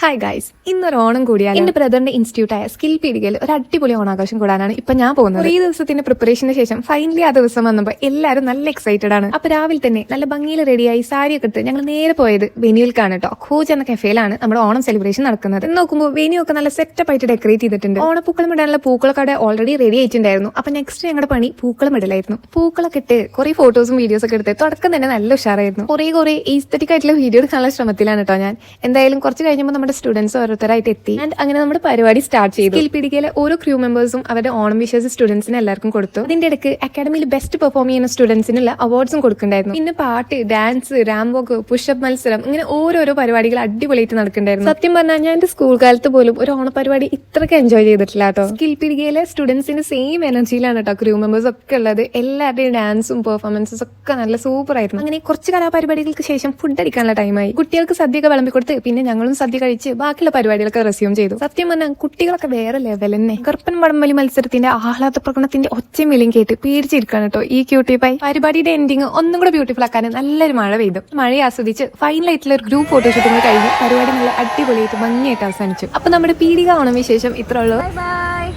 Hi guys, ഇന്നൊരു ഓണം കൂടിയാണ്. എന്റെ ബ്രദറിന്റെ ഇൻസ്റ്റിറ്റ്യൂട്ടായ സ്കിൽ പീഡികയിൽ ഒരു അടിപൊളി ഓണാഘോഷം കൂടാനാണ് ഇപ്പൊ ഞാൻ പോകുന്നത്. ഈ ദിവസത്തിന്റെ പ്രിപ്പറേഷന് ശേഷം ഫൈനലി ആ ദിവസം വന്നപ്പോൾ എല്ലാവരും നല്ല എക്സൈറ്റഡ് ആണ്. അപ്പൊ രാവിലെ തന്നെ നല്ല ഭംഗിയിൽ റെഡിയായി സാരിയൊക്കെ എടുത്ത് ഞങ്ങൾ നേരെ പോയത് വെന്യൂൽക്കാണ് കേട്ടോ. ഖൂജ് എന്ന കഫേയിലാണ് നമ്മുടെ ഓണം സെലിബ്രേഷൻ നടക്കുന്നത്. നോക്കുമ്പോൾ വെന്യൂ ഒക്കെ നല്ല സെറ്റപ്പ് ആയിട്ട് ഡെക്കറേറ്റ് ചെയ്തിട്ടുണ്ട്. ഓണപ്പൂക്കളം ഇടാനുള്ള പൂക്കളൊക്കെ അവിടെ ഓൾറെഡി റെഡി ആയിട്ടുണ്ടായിരുന്നു. അപ്പൊ നെക്സ്റ്റ് ഞങ്ങളുടെ പണി പൂക്കളം ഇടലായിരുന്നു. പൂക്കളൊക്കെ ഇട്ട് കുറെ ഫോട്ടോസും വീഡിയോസ് ഒക്കെ എടുത്ത് തുടക്കം തന്നെ നല്ല ഉഷാറായിരുന്നു. കുറെ ഈസ്തറ്റിക് ആയിട്ടുള്ള വീഡിയോ എടുക്കാനുള്ള ശ്രമത്തിലാണ് കേട്ടോ ഞാൻ. എന്തായാലും കുറച്ച് കഴിഞ്ഞപ്പോൾ നമ്മുടെ സ്റ്റുഡൻസ് ഓരോരുത്തരായിട്ട് എത്തി. ആൻഡ് അങ്ങനെ നമ്മുടെ പരിപാടി സ്റ്റാർട്ട് ചെയ്തു. സ്കിൽ പീഡികയിലെ ഓരോ ക്രൂ മെമ്പേഴ്സും അവരുടെ ഓണം വിഷസ് സ്റ്റുഡൻസിന് എല്ലാവർക്കും കൊടുത്തു. അതിന്റെ ഇടയ്ക്ക് അക്കാഡമിയിൽ ബെസ്റ്റ് പെർഫോം ചെയ്യുന്ന സ്റ്റുഡൻസിനുള്ള അവാർഡ്സും കൊടുക്കുന്നുണ്ടായിരുന്നു. പിന്നെ പാട്ട്, ഡാൻസ്, റാംവോക്ക്, പുഷപ്പ് മത്സരം, ഇങ്ങനെ ഓരോരോ പരിപാടികൾ അടിപൊളിയായിട്ട് നടക്കുന്നുണ്ടായിരുന്നു. സത്യം പറഞ്ഞാൽ ഞാൻ എന്റെ സ്കൂൾ കാലത്ത് പോലും ഒരു ഓണപരിപാടി ഇത്രയ്ക്ക് എൻജോയ് ചെയ്തിട്ടില്ല കേട്ടോ. സ്കിൽ പീഡികയിലെ സ്റ്റുഡൻസിന്റെ സെയിം എനർജിയിലാണ് കേട്ടോ ക്രൂ മെമ്പേഴ്സ് ഒക്കെ ഉള്ളത്. എല്ലാവരുടെയും ഡാൻസും പെർഫോമൻസും ഒക്കെ നല്ല സൂപ്പർ ആയിരുന്നു. അങ്ങനെ കുറച്ച് കലാപരിപാടികൾക്ക് ശേഷം ഫുഡ് അടിക്കാനുള്ള ടൈമായി. കുട്ടികൾക്ക് സദ്യയൊക്കെ വിളമ്പിക്കൊടുത്ത് പിന്നെ ഞങ്ങളും സദ്യ കഴിച്ച് ബാക്കിയുള്ള പരിപാടികളൊക്കെ റെസ്യൂം ചെയ്തു. സത്യം പറഞ്ഞാൽ കുട്ടികളൊക്കെ വേറെ ലെവൽ തന്നെ. കറുപ്പൻ വടംവലി മത്സരത്തിന്റെ ആഹ്ലാദ പ്രകടനത്തിന്റെ ഒച്ചയും വിളിയും കേട്ട് പേടിച്ചിരിക്കാണ് കേട്ടോ ഈ ക്യൂട്ടിപ്പായി. പരിപാടിയുടെ എൻഡിങ് ഒന്നും കൂടെ ബ്യൂട്ടിഫുൾ ആക്കാൻ നല്ലൊരു മഴ പെയ്തു. മഴയെ ആസ്വദിച്ച് ഫൈനലായിട്ടുള്ള ഒരു ഗ്രൂപ്പ് ഫോട്ടോഷൂട്ടിങ് കഴിഞ്ഞ് പരിപാടി നല്ല അടിപൊളിയായിട്ട് ഭംഗിയായിട്ട് അവസാനിച്ചു. അപ്പൊ നമ്മുടെ പീഡിക ഓണം വിശേഷം ഇത്ര ഉള്ളൂ. ബൈ.